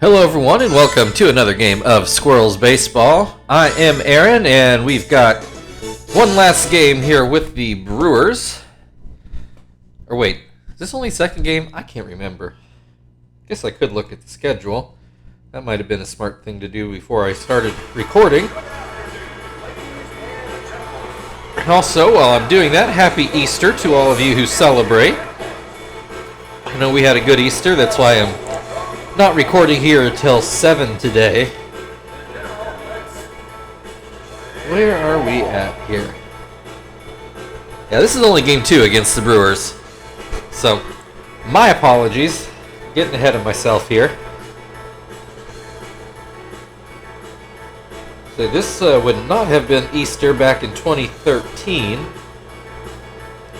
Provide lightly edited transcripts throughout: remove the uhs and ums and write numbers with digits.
Hello everyone and welcome to another game of Squirrels Baseball. I am Aaron and we've got one last game here with the Brewers. Or wait, is this only second game? I can't remember. Guess I could look at the schedule. That might have been a smart thing to do before I started recording. And also, while I'm doing that, happy Easter to all of you who celebrate. I know we had a good Easter, that's why I'm not recording here until 7 today. Where are we at here? Yeah, this is only game 2 against the Brewers. So, my apologies. Getting ahead of myself here. So this would not have been Easter back in 2013.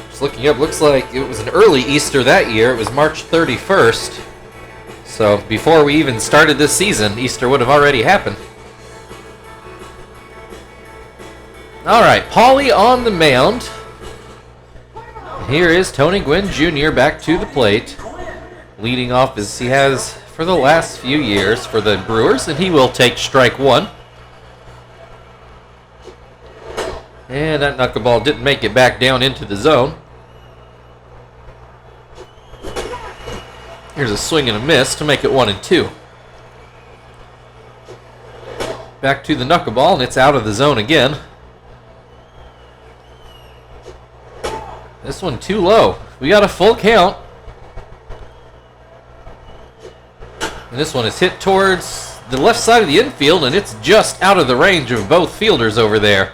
Just looking up, looks like it was an early Easter that year. It was March 31st. So before we even started this season, Easter would have already happened. Alright, Paulie on the mound. Here is Tony Gwynn Jr. back to the plate. Leading off as he has for the last few years for the Brewers, and he will take strike one. And that knuckleball didn't make it back down into the zone. Here's a swing and a miss to make it 1-2. Back to the knuckleball, and it's out of the zone again. This one too low. We got a full count. And this one is hit towards the left side of the infield, and it's just out of the range of both fielders over there.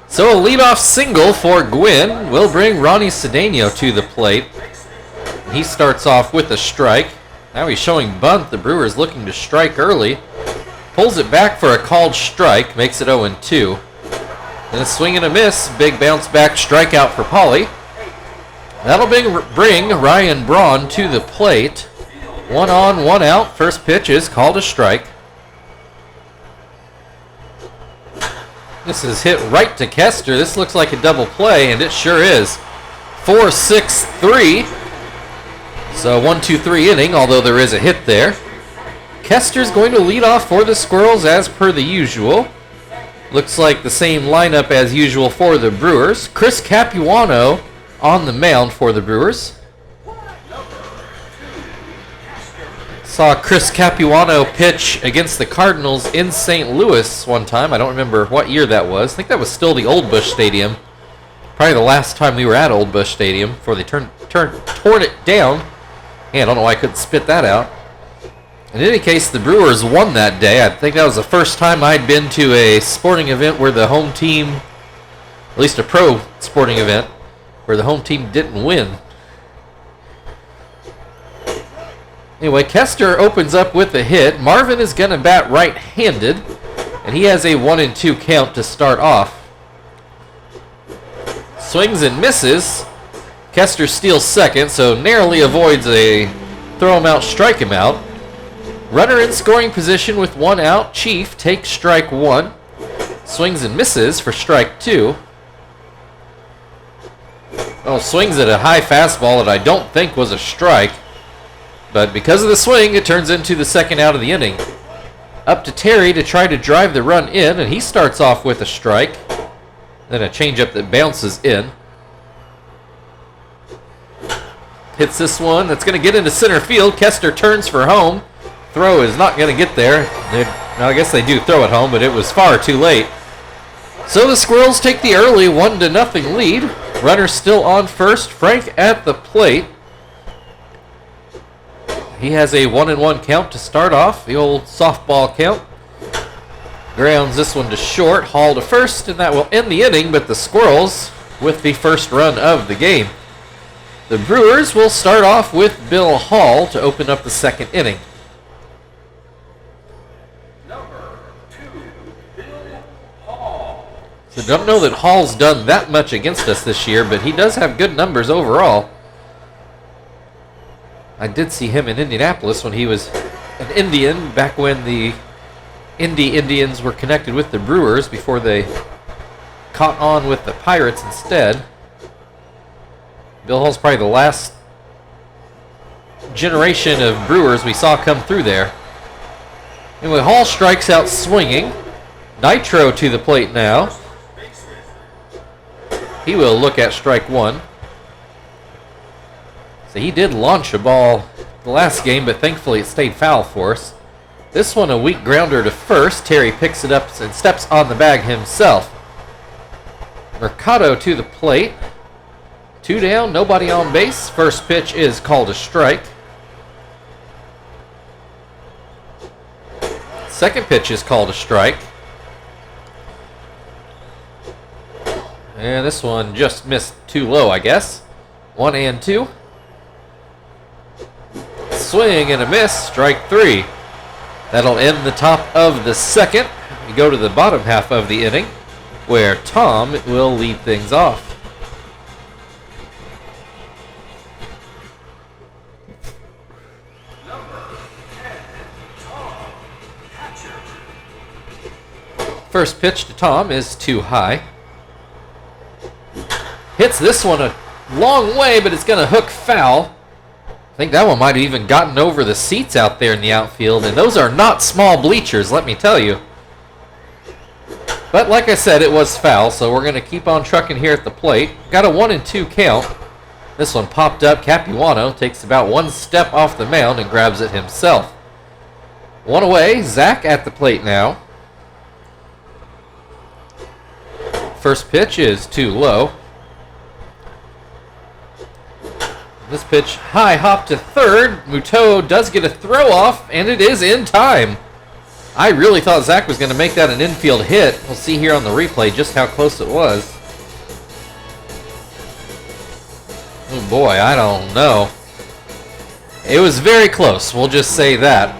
So a leadoff single for Gwynn will bring Ronnie Cedeno to the plate. He starts off with a strike. Now he's showing bunt. The Brewers looking to strike early. Pulls it back for a called strike. Makes it 0-2. And a swing and a miss. Big bounce back strikeout for Paulie. That'll bring Ryan Braun to the plate. 1 on, 1 out. First pitch is called a strike. This is hit right to Kester. This looks like a double play, and it sure is. 4-6-3. So 1-2-3 inning, although there is a hit there. Kester's going to lead off for the Squirrels as per the usual. Looks like the same lineup as usual for the Brewers. Chris Capuano on the mound for the Brewers. Saw Chris Capuano pitch against the Cardinals in St. Louis one time. I don't remember what year that was. I think that was still the Old Busch Stadium. Probably the last time we were at Old Busch Stadium before they torn it down. Yeah, I don't know why I couldn't spit that out. In any case, the Brewers won that day. I think that was the first time I'd been to a sporting event where the home team, at least a pro sporting event, where the home team didn't win. Anyway, Kester opens up with a hit. Marvin is going to bat right-handed, and he has a 1-2 count to start off. Swings and misses. Kester steals second, so narrowly avoids a throw him out, strike him out. Runner in scoring position with 1 out. Chief takes strike 1. Swings and misses for strike 2. Oh, swings at a high fastball that I don't think was a strike. But because of the swing, it turns into the second out of the inning. Up to Terry to try to drive the run in, and he starts off with a strike. Then a changeup that bounces in. Hits this one. That's going to get into center field. Kester turns for home. Throw is not going to get there. I guess they do throw it home, but it was far too late. So the Squirrels take the early 1-0 lead. Runner still on first. Frank at the plate. He has a 1-1 count to start off. The old softball count. Grounds this one to short. Hall to first, and that will end the inning, but the Squirrels with the first run of the game. The Brewers will start off with Bill Hall to open up the second inning. Number 2, Bill Hall. So don't know that Hall's done that much against us this year, but he does have good numbers overall. I did see him in Indianapolis when he was an Indian, back when the Indians were connected with the Brewers before they caught on with the Pirates instead. Bill Hall's probably the last generation of Brewers we saw come through there. Anyway, Hall strikes out swinging. Nitro to the plate now. He will look at strike one. So he did launch a ball the last game, but thankfully it stayed foul for us. This one a weak grounder to first. Terry picks it up and steps on the bag himself. Mercado to the plate. 2 down, nobody on base. First pitch is called a strike. Second pitch is called a strike. And this one just missed too low, I guess. 1 and 2. Swing and a miss, strike 3. That'll end the top of the second. We go to the bottom half of the inning, where Tom will lead things off. First pitch to Tom is too high. Hits this one a long way, but it's going to hook foul. I think that one might have even gotten over the seats out there in the outfield, and those are not small bleachers, let me tell you. But like I said, it was foul, so we're going to keep on trucking here at the plate. Got a 1 and 2 count. This one popped up. Capuano takes about 1 step off the mound and grabs it himself. 1 away. Zach at the plate now. First pitch is too low. This pitch, high hop to third. Muto does get a throw off, and it is in time. I really thought Zach was going to make that an infield hit. We'll see here on the replay just how close it was. Oh boy, I don't know. It was very close, we'll just say that.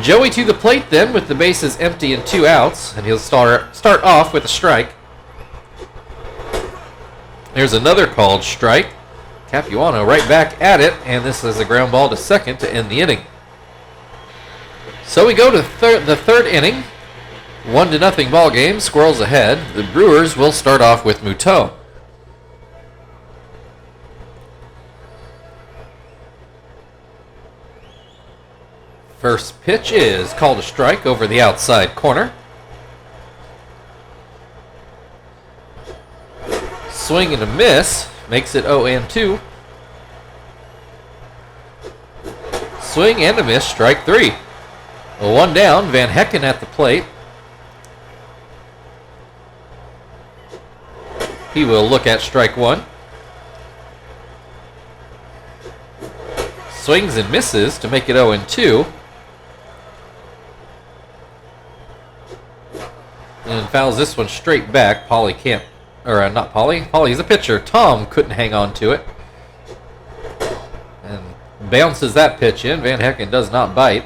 Joey to the plate then with the bases empty and 2 outs, and he'll start off with a strike. There's another called strike. Capuano right back at it, and this is a ground ball to second to end the inning. So we go to the third inning. 1-0 ball game. Squirrels ahead. The Brewers will start off with Muto. First pitch is called a strike over the outside corner. Swing and a miss. Makes it 0 and 2. Swing and a miss, strike 3. 1 down, Van Hecken at the plate. He will look at strike 1. Swings and misses to make it 0 and 2. And fouls this one straight back. Paulie can't. Or not Paulie. Paulie's a pitcher. Tom couldn't hang on to it. And bounces that pitch in. Van Hecken does not bite.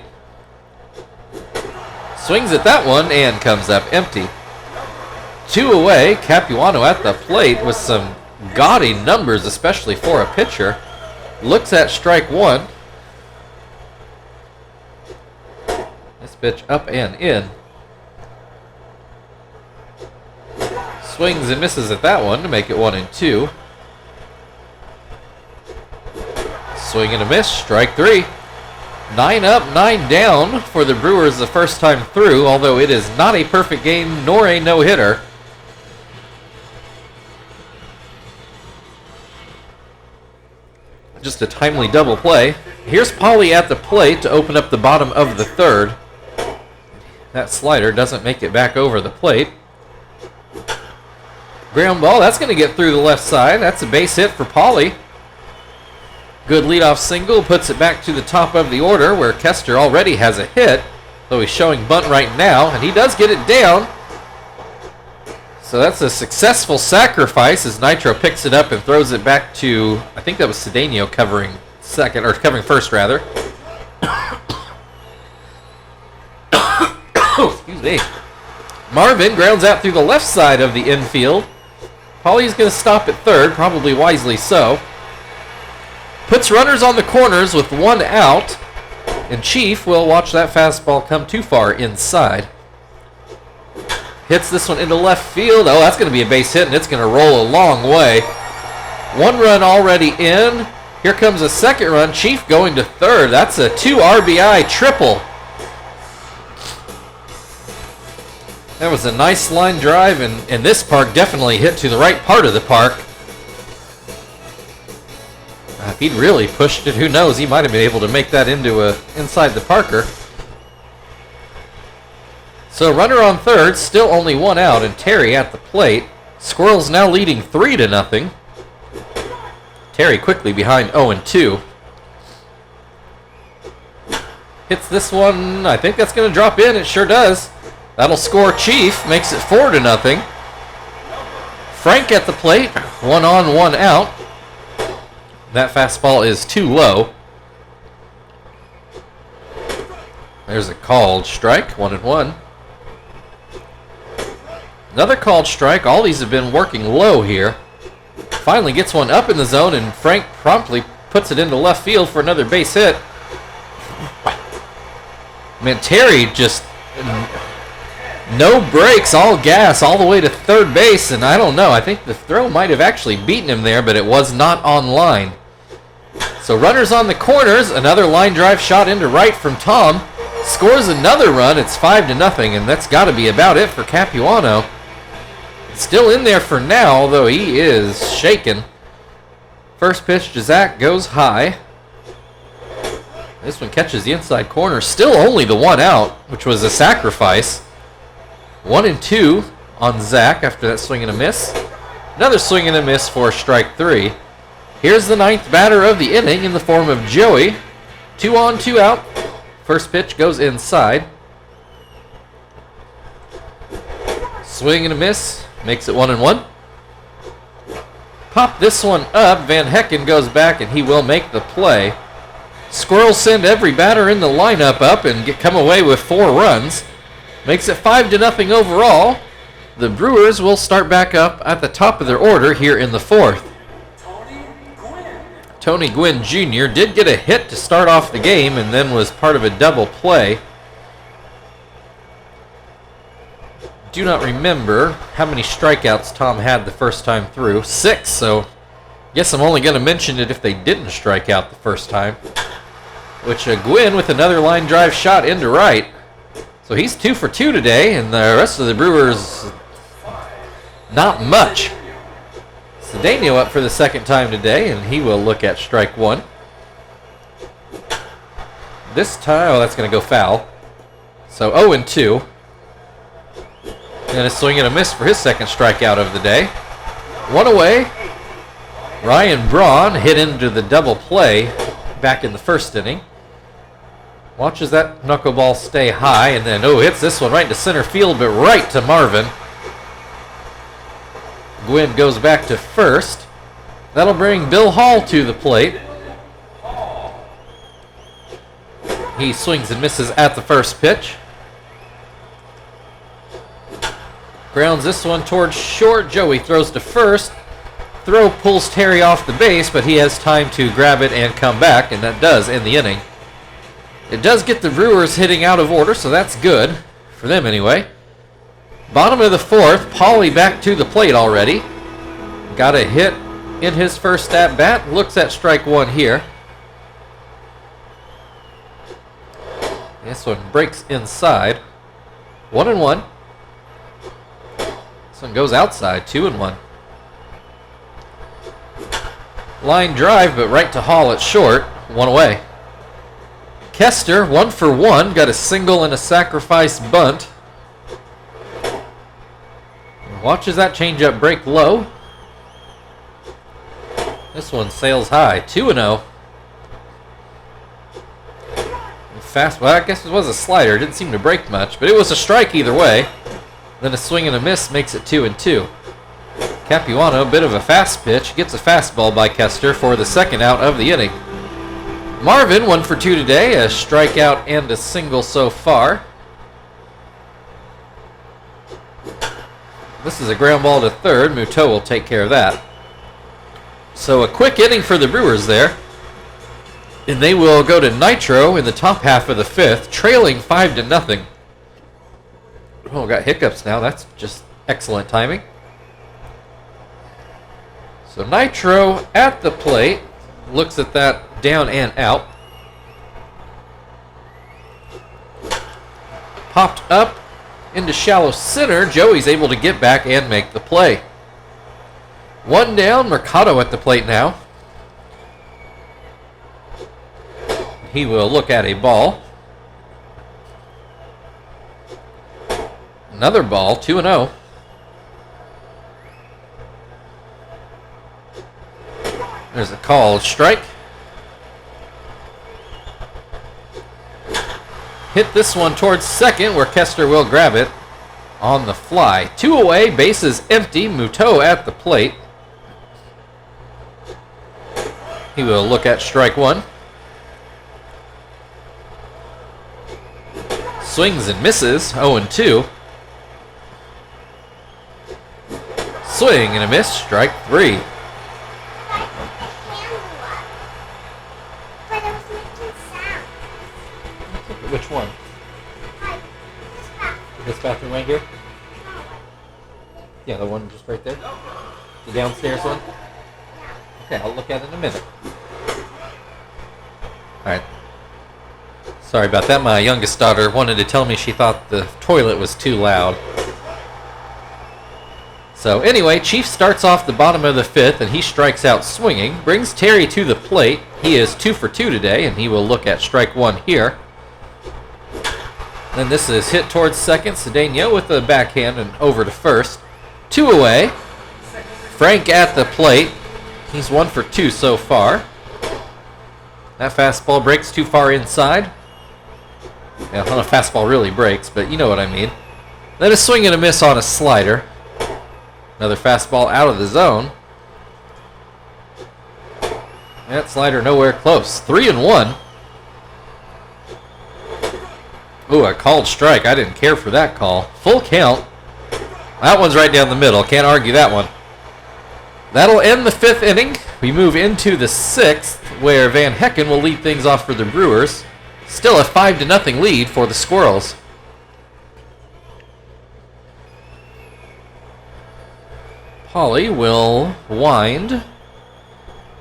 Swings at that one and comes up empty. 2 away. Capuano at the plate with some gaudy numbers, especially for a pitcher. Looks at strike 1. This pitch up and in. Swings and misses at that one to make it 1 and 2. Swing and a miss, strike 3. 9 up, 9 down for the Brewers the first time through, although it is not a perfect game nor a no-hitter. Just a timely double play. Here's Paulie at the plate to open up the bottom of the third. That slider doesn't make it back over the plate. Ground ball, that's going to get through the left side. That's a base hit for Paulie. Good leadoff single, puts it back to the top of the order where Kester already has a hit. Though he's showing bunt right now, and he does get it down. So that's a successful sacrifice as Nitro picks it up and throws it back to, I think that was Cedeno covering second, or covering first rather. Excuse me. Marvin grounds out through the left side of the infield. Paulie's going to stop at third, probably wisely so. Puts runners on the corners with 1 out. And Chief will watch that fastball come too far inside. Hits this one into left field. Oh, that's going to be a base hit, and it's going to roll a long way. 1 run already in. Here comes a second run. Chief going to third. That's a 2 RBI triple. That was a nice line drive, and this park definitely hit to the right part of the park. If he'd really pushed it, who knows, he might have been able to make that into inside the Parker. So runner on third, still only one out, and Terry at the plate. Squirrels now leading 3-0. Terry quickly behind 0-2. Hits this one, I think that's going to drop in, it sure does. That'll score Chief, makes it 4-0. Frank at the plate, 1 on, 1 out. That fastball is too low. There's a called strike, 1-1. Another called strike. All these have been working low here. Finally gets one up in the zone, and Frank promptly puts it into left field for another base hit. Man, Terry just no brakes, all gas, all the way to third base, and I don't know. I think the throw might have actually beaten him there, but it was not on line. So runners on the corners. Another line drive shot into right from Tom. Scores another run. It's 5-0, and that's got to be about it for Capuano. Still in there for now, although he is shaken. First pitch to Zach goes high. This one catches the inside corner. Still only the 1 out, which was a sacrifice. 1-2 on Zach after that swing and a miss. Another swing and a miss for strike 3. Here's the 9th batter of the inning in the form of Joey. 2 on, 2 out. First pitch goes inside. Swing and a miss. Makes it 1-1. Pop this one up. Van Hecken goes back, and he will make the play. Squirrels send every batter in the lineup up and come away with 4 runs. Makes it 5-0 overall. The Brewers will start back up at the top of their order here in the 4th. Tony Gwynn Jr. did get a hit to start off the game and then was part of a double play. Do not remember how many strikeouts Tom had the first time through. 6, so guess I'm only going to mention it if they didn't strike out the first time. Which Gwynn with another line drive shot into right. So he's 2 for 2 today, and the rest of the Brewers, not much. Cedeno up for the second time today, and he will look at strike 1. This time, oh, that's going to go foul. So 0-2. And a swing and a miss for his second strikeout of the day. 1 away. Ryan Braun hit into the double play back in the first inning. Watches that knuckleball stay high, and then, hits this one right to center field, but right to Marvin. Gwynn goes back to first. That'll bring Bill Hall to the plate. He swings and misses at the first pitch. Grounds this one towards short. Joey throws to first. Throw pulls Terry off the base, but he has time to grab it and come back, and that does end the inning. It does get the Brewers hitting out of order, so that's good. For them, anyway. Bottom of the 4th, Pauly back to the plate already. Got a hit in his first at-bat. Looks at strike 1 here. This one breaks inside. 1-1. This one goes outside. 2-1. Line drive, but right to Hall at short. 1 away. Kester, 1 for 1. Got a single and a sacrifice bunt. Watches that changeup break low. This one sails high. 2-0. Fast. Well, I guess it was a slider. It didn't seem to break much, but it was a strike either way. Then a swing and a miss makes it 2-2. Capuano, a bit of a fast pitch, gets a fastball by Kester for the second out of the inning. Marvin, 1 for 2 today, a strikeout and a single so far. This is a ground ball to third. Muto will take care of that. So a quick inning for the Brewers there. And they will go to Nitro in the top half of the 5th, trailing 5-0. Oh, got hiccups now. That's just excellent timing. So Nitro at the plate. Looks at that down and out. Popped up into shallow center. Joey's able to get back and make the play. One down, Mercado at the plate now. He will look at a ball. Another ball, 2-0. There's a called strike. Hit this one towards second, where Kester will grab it on the fly. 2 away, bases empty. Muto at the plate. He will look at strike one. Swings and misses, 0-2. Swing and a miss, strike 3. Which one? This bathroom right here? Yeah, the one just right there? The downstairs one? Okay, I'll look at it in a minute. Alright. Sorry about that. My youngest daughter wanted to tell me she thought the toilet was too loud. So anyway, Chief starts off the bottom of the 5th, and he strikes out swinging. Brings Terry to the plate. He is 2 for 2 today, and he will look at strike one here. Then this is hit towards second. Cedeno with the backhand and over to first. 2 away. Frank at the plate. He's 1 for 2 so far. That fastball breaks too far inside. Yeah, I don't know if fastball really breaks, but you know what I mean. Then a swing and a miss on a slider. Another fastball out of the zone. That slider nowhere close. 3-1. Ooh, a called strike. I didn't care for that call. Full count. That one's right down the middle. Can't argue that one. That'll end the 5th inning. We move into the 6th, where Van Hecken will lead things off for the Brewers. Still a 5-0 lead for the Squirrels. Polly will wind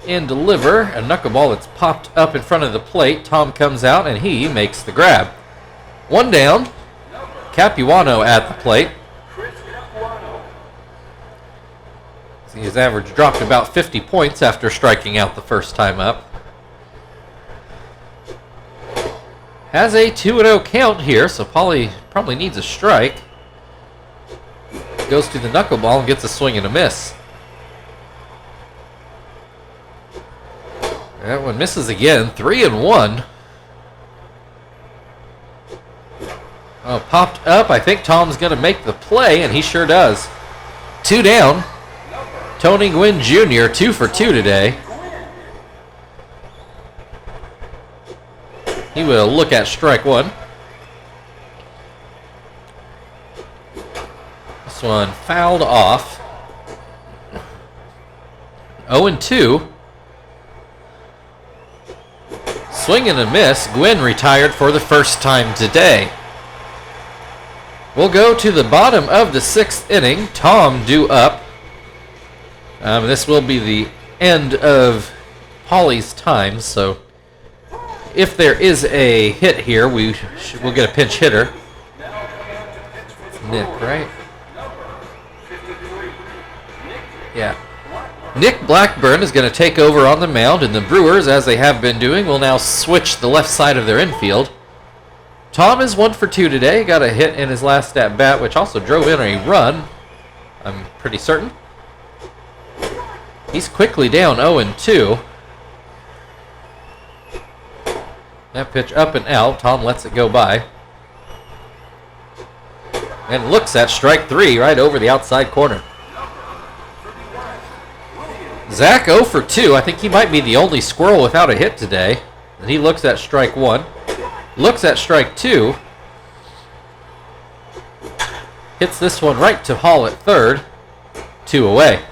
and deliver a knuckleball that's popped up in front of the plate. Tom comes out and he makes the grab. 1 down. Capuano at the plate. His average dropped about 50 points after striking out the first time up. Has a 2-0 count here, so Polly probably needs a strike. Goes to the knuckleball and gets a swing and a miss. That one misses again. 3-1. Oh, popped up. I think Tom's going to make the play, and he sure does. 2 down. Tony Gwynn Jr., 2 for 2 today. He will look at strike one. This one fouled off. 0-2. Swing and a miss. Gwynn retired for the first time today. We'll go to the bottom of the 6th inning. Tom due up. This will be the end of Polly's time, so if there is a hit here, we'll get a pinch hitter. Nick, right? Yeah. Nick Blackburn is going to take over on the mound, and the Brewers, as they have been doing, will now switch the left side of their infield. Tom is 1 for 2 today. Got a hit in his last at bat, which also drove in a run, I'm pretty certain. He's quickly down 0-2. That pitch up and out. Tom lets it go by. And looks at strike 3 right over the outside corner. Zach 0 for 2. I think he might be the only Squirrel without a hit today. And he looks at strike 1. Looks at strike 2. Hits this one right to Hall at third. 2 away.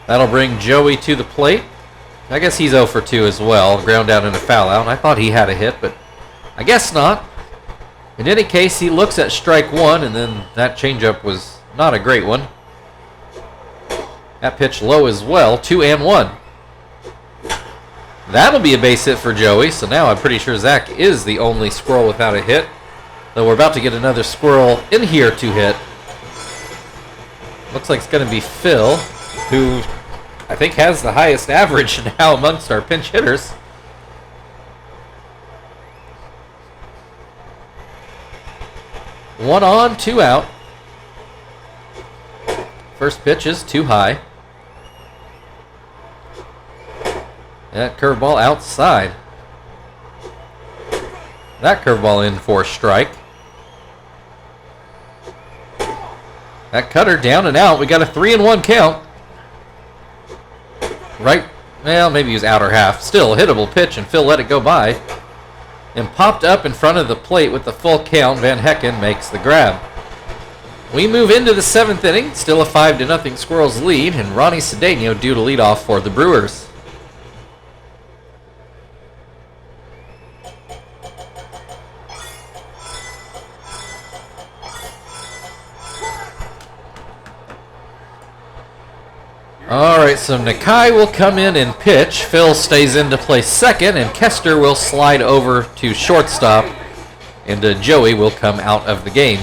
That'll bring Joey to the plate. I guess he's 0 for 2 as well. Ground out and a foul out. I thought he had a hit, but I guess not. In any case, he looks at strike 1, and then that changeup was not a great one. That pitch low as well. 2-1. That'll be a base hit for Joey, so now I'm pretty sure Zach is the only Squirrel without a hit. Though we're about to get another squirrel in here to hit. Looks like it's going to be Phil, who I think has the highest average now amongst our pinch hitters. One on, two out. First pitch is too high. That curveball outside. That curveball in for a strike. That cutter down and out. We got a 3-1 count. Right, well, maybe he was outer half. Still a hittable pitch, and Phil let it go by. And popped up in front of the plate with the full count. Van Hecken makes the grab. We move into the 7th inning. Still a 5-0 Squirrels lead, and Ronnie Cedeno due to lead off for the Brewers. Alright, so Nakai will come in and pitch. Phil stays in to play second, and Kester will slide over to shortstop, and Joey will come out of the game.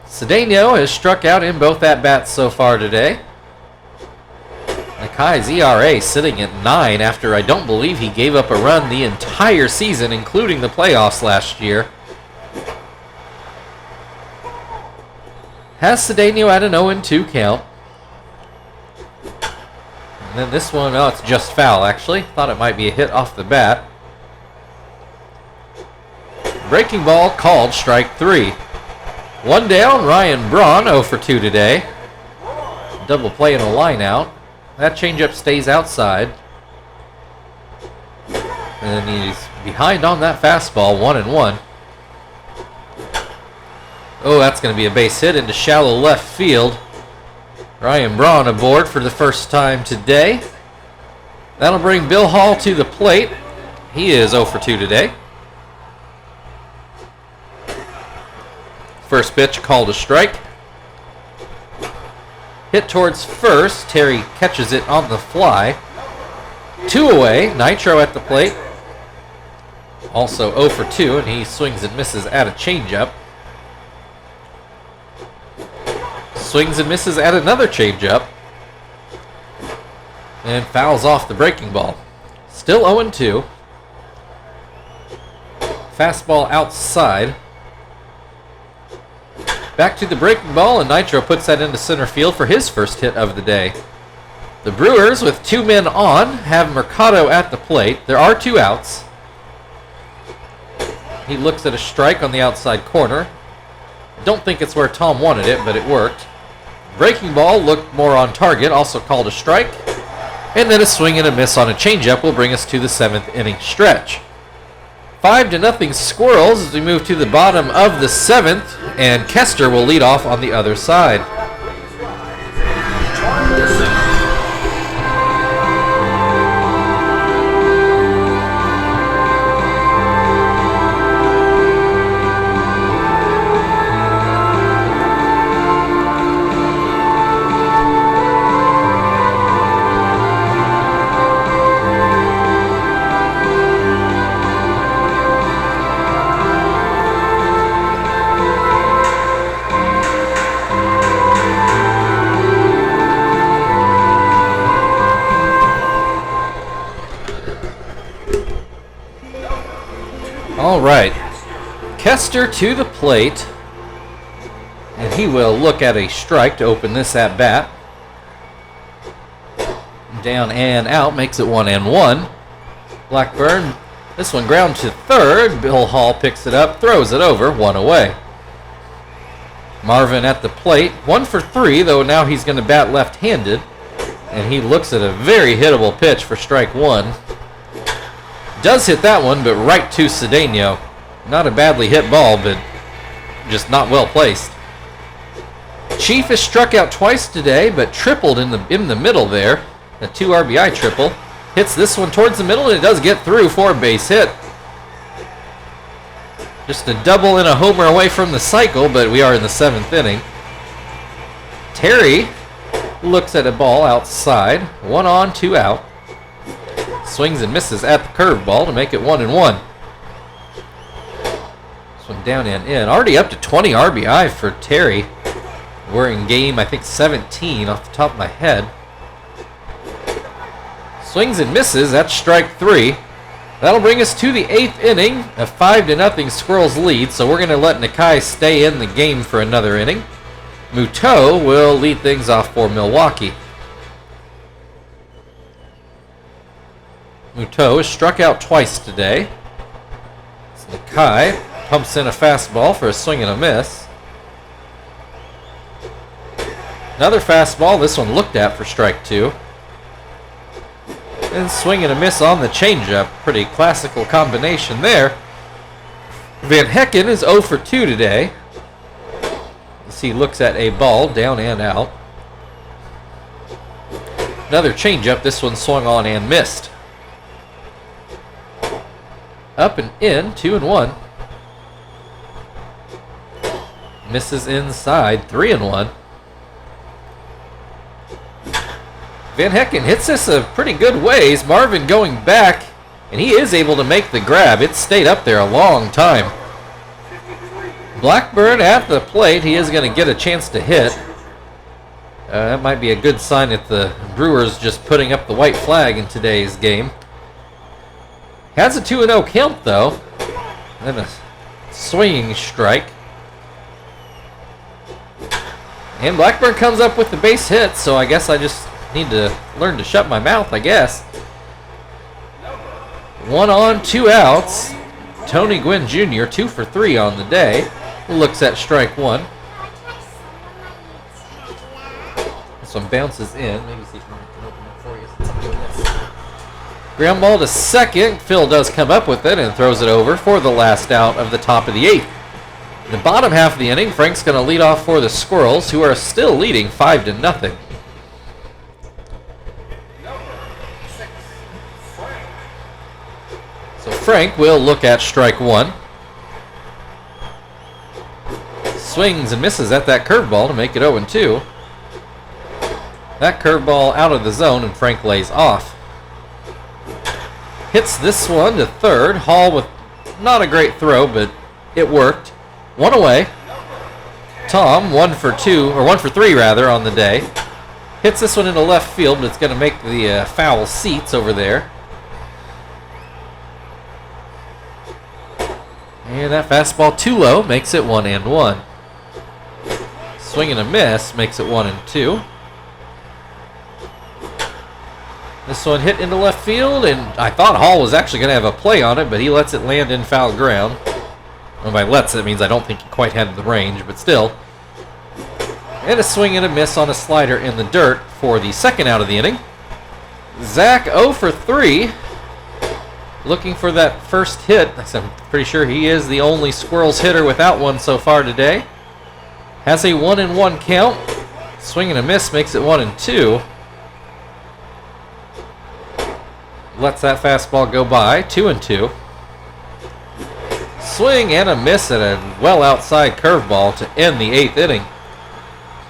Cedeno has struck out in both at-bats so far today. Nakai's ERA sitting at 9 after I don't believe he gave up a run the entire season, including the playoffs last year. Has Cedeno at an 0-2 count. And then this one, oh, it's just foul actually. Thought it might be a hit off the bat. Breaking ball called, strike 3. One down, Ryan Braun, 0 for 2 today. Double play and a line out. That changeup stays outside. And he's behind on that fastball, 1-1. Oh, that's going to be a base hit into shallow left field. Ryan Braun aboard for the first time today. That'll bring Bill Hall to the plate. He is 0 for 2 today. First pitch called a strike. Hit towards first. Terry catches it on the fly. 2 away. Nitro at the plate. Also 0 for 2, and he swings and misses at a changeup. Swings and misses at another changeup. And fouls off the breaking ball. Still 0-2. Fastball outside. Back to the breaking ball, and Nitro puts that into center field for his first hit of the day. The Brewers, with 2 men on, have Mercado at the plate. There are 2 outs. He looks at a strike on the outside corner. Don't think it's where Tom wanted it, but it worked. Breaking ball looked more on target, also called a strike. And then a swing and a miss on a changeup will bring us to the 7th inning stretch. 5-0 Squirrels as we move to the bottom of the 7th, and Kester will lead off on the other side. All right, Kester to the plate, and he will look at a strike to open this at bat. Down and out makes it 1-1. Blackburn, this one ground to third. Bill Hall picks it up, throws it over, 1 away. Marvin at the plate, 1 for 3, though now he's going to bat left-handed, and he looks at a very hittable pitch for strike 1. Does hit that one, but right to Cedeno. Not a badly hit ball, but just not well placed. Chief has struck out twice today, but tripled in the middle there. A 2 RBI triple. Hits this one towards the middle, and it does get through for a base hit. Just a double and a homer away from the cycle, but we are in the 7th inning. Terry looks at a ball outside. 1 on, 2 out. Swings and misses at the curveball to make it 1-1. This one down and in. Already up to 20 RBI for Terry. We're in game, I think, 17 off the top of my head. Swings and misses. That's strike 3. That'll bring us to the 8th inning. A 5-0 Squirrels lead, so we're going to let Nakai stay in the game for another inning. Muto will lead things off for Milwaukee. Muto has struck out twice today. So Nakai pumps in a fastball for a swing and a miss. Another fastball, this one looked at for strike 2. And swing and a miss on the changeup. Pretty classical combination there. Van Hecken is 0 for 2 today. As he looks at a ball down and out. Another changeup, this one swung on and missed. Up and in, 2-1. Misses inside, 3-1. Van Hecken hits this a pretty good ways. Marvin going back, and he is able to make the grab. It stayed up there a long time. Blackburn at the plate. He is going to get a chance to hit. That might be a good sign that the Brewers just putting up the white flag in today's game. Has a 2-0 count, though. And then a swinging strike. And Blackburn comes up with the base hit, so I guess I just need to learn to shut my mouth, I guess. 1 on, 2 outs. Tony Gwynn Jr., 2 for 3 on the day. Looks at strike 1. This one bounces in. Maybe see if I can open it for you since I'm doing this. Ground ball to second. Phil does come up with it and throws it over for the last out of the top of the 8th. In the bottom half of the inning, Frank's going to lead off for the Squirrels, who are still leading 5-0. So Frank will look at strike 1. Swings and misses at that curveball to make it 0-2. That curveball out of the zone, and Frank lays off. Hits this one to third. Hall with not a great throw, but it worked. 1 away. Tom, 1 for 3 rather, on the day. Hits this one into left field, but it's going to make the foul seats over there. And that fastball too low makes it 1-1. Swing and a miss makes it 1-2. This one hit into left field, and I thought Hall was actually going to have a play on it, but he lets it land in foul ground. When by lets it means I don't think he quite had the range, but still. And a swing and a miss on a slider in the dirt for the second out of the inning. Zach 0 for 3. Looking for that first hit. I'm pretty sure he is the only Squirrels hitter without one so far today. Has a 1-1 count. Swing and a miss makes it 1-2. Lets that fastball go by. 2-2. Swing and a miss at a well outside curveball to end the 8th inning.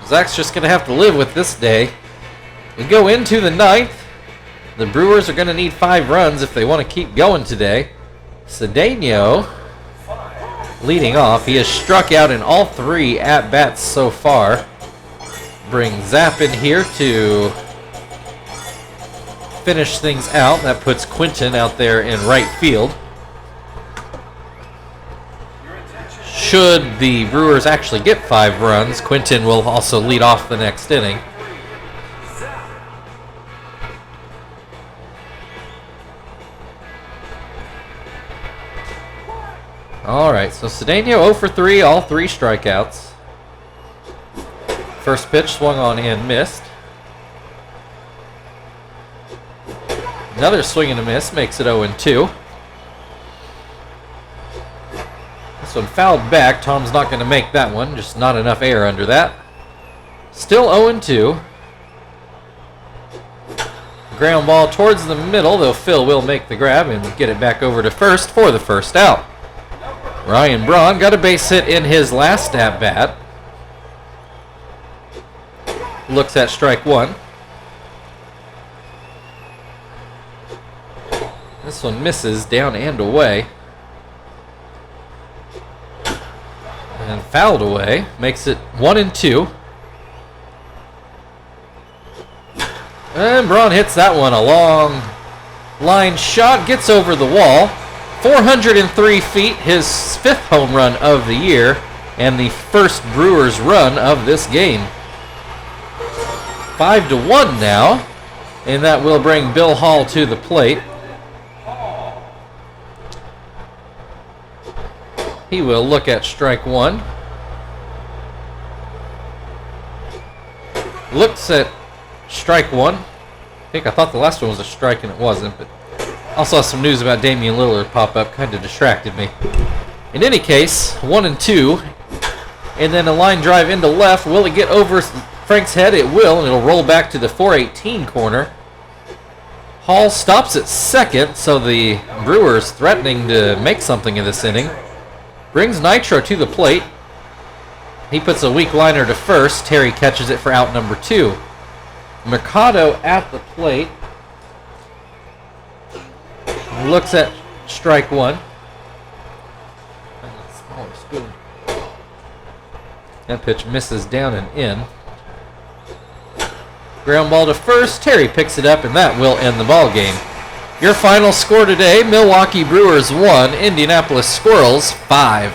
Zach's just going to have to live with this day. We go into the 9th. The Brewers are going to need 5 runs if they want to keep going today. Cedeno leading off. He has struck out in all 3 at-bats so far. Bring Zapp in here to finish things out. That puts Quinton out there in right field. Should the Brewers actually get 5 runs, Quinton will also lead off the next inning. Alright, so Cedeno 0 for 3, all 3 strikeouts. First pitch swung on and missed. Another swing and a miss makes it 0-2. This one fouled back. Tom's not going to make that one. Just not enough air under that. Still 0-2. Ground ball towards the middle, though Phil will make the grab and get it back over to first for the first out. Ryan Braun got a base hit in his last at-bat. Looks at strike 1. This one misses, down and away. And fouled away, makes it 1-2. And Braun hits that one, a long line shot, gets over the wall. 403 feet, his 5th home run of the year, and the first Brewers run of this game. 5-1 now, and that will bring Bill Hall to the plate. He will look at strike one. Looks at strike one. I thought the last one was a strike and it wasn't, but I saw some news about Damian Lillard pop up, kind of distracted me. In any case, 1-2, and then a line drive into left. Will it get over Frank's head? It will, and it'll roll back to the 418 corner. Hall stops at second, so the Brewers threatening to make something of this inning. Brings Nitro to the plate. He puts a weak liner to first. Terry catches it for out number 2. Mercado at the plate. Looks at strike one. That pitch misses down and in. Ground ball to first. Terry picks it up, and that will end the ball game. Your final score today, Milwaukee Brewers 1, Indianapolis Squirrels 5.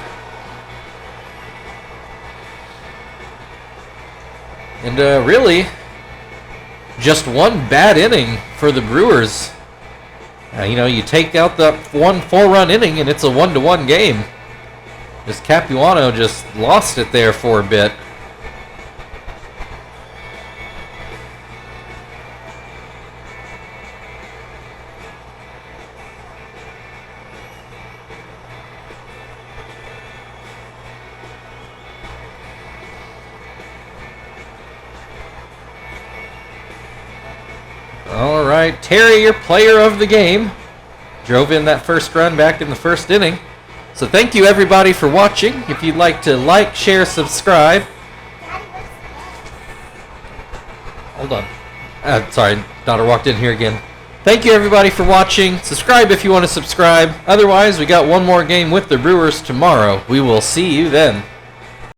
And really, just one bad inning for the Brewers. You take out the 1 4-run inning, and it's a 1-1 game. As Capuano just lost it there for a bit. All right, Terry, your player of the game. Drove in that first run back in the first inning. So thank you, everybody, for watching. If you'd like to like, share, subscribe. Hold on. Sorry, daughter walked in here again. Thank you, everybody, for watching. Subscribe if you want to subscribe. Otherwise, we got one more game with the Brewers tomorrow. We will see you then.